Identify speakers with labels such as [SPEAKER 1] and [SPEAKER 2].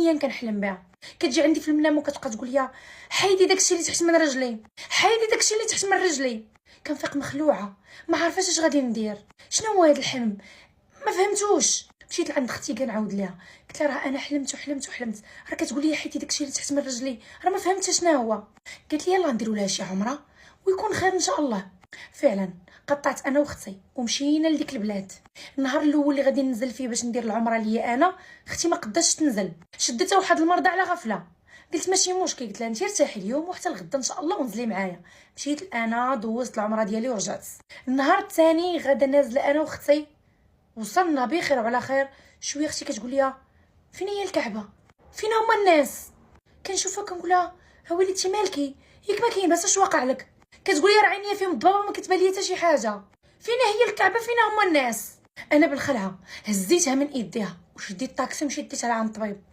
[SPEAKER 1] سنين كنحلم بها. كتجي عندي في المنام وكتبقى تقول لي حيدي داكشي اللي تحت من رجلي، حيدي داكشي اللي تحت من رجلي. كنفيق مخلوعه ما عارفاش اش غادي ندير، شنو هو هذا الحلم، ما فهمتوش. مشيت لعند اختي كنعاود ليها، قلت لها راه انا حلمت وحلمت وحلمت، راه كتقول لي حيدي داكشي اللي تحت من رجلي، راه ما فهمتش شنو هو. قالت لي يلاه نديروا لها شي عمره ويكون خير ان شاء الله. فعلا قطعت انا واختي ومشينا لديك البلاد. النهار الاول اللي غادي ننزل فيه باش ندير العمره ليا انا، اختي ما قداش تنزل، شدتها واحد المرضى على غفله. قلت ماشي مشكل، قلت لها انت ارتاحي اليوم وحتى الغدا ان شاء الله ونزلي معايا. مشيت انا دوزت العمره ديالي ورجعت. النهار الثاني غدا نازله انا واختي، وصلنا بخير وعلى خير. شويه اختي كتقول لي فين هي الكعبه، فين هما الناس. كنشوفها كنقول لها وليدتي مالكي، ياك ما كاين باس اش واقع لك. كتقول لي راه عينيا فيهم الضبابه ما كتبان لي حتى شي حاجه. فين هي الكعبه، فين هما الناس. انا بالخلعه هزيتها من ايديها وشديت الطاكسي ومشيت ديتها لعند الطبيب.